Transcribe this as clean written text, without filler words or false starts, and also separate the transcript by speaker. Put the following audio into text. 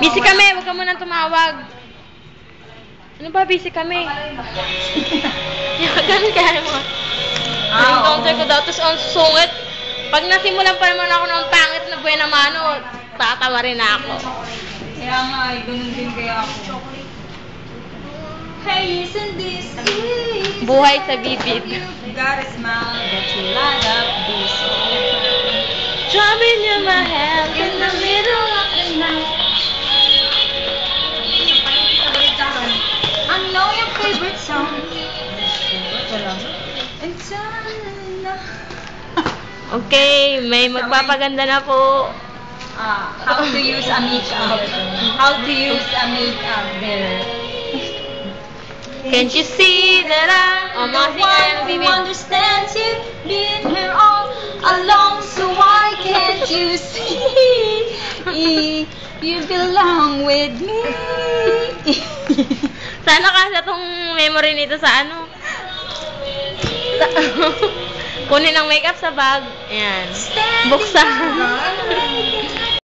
Speaker 1: Busy kami, huwag ka munang tumawag. Ano ba, busy kami? Ganun kaya mo. Encounter ko daw, tapos ang sungit. Pag nasimulan pa naman ako ng pangit na buena mano, tatawa rin ako.
Speaker 2: Kaya nga, ganun din kaya ako. Hey, isn't this easy?
Speaker 1: Buhay sa bibig.
Speaker 2: Got a smile that you light up this open.
Speaker 1: Drumming in my hand in the middle of the night.
Speaker 2: I know your favorite song.
Speaker 1: Okay, may magpapaganda na po.
Speaker 2: How to use a makeup. How to use a makeup there.
Speaker 1: Can't you see that I'm
Speaker 2: The one who understands you, been here all along, so why can't you see? You belong with me.
Speaker 1: Sana kasi itong memory nito sa ano? Kunin ang makeup sa bag. Ayan. Buksan.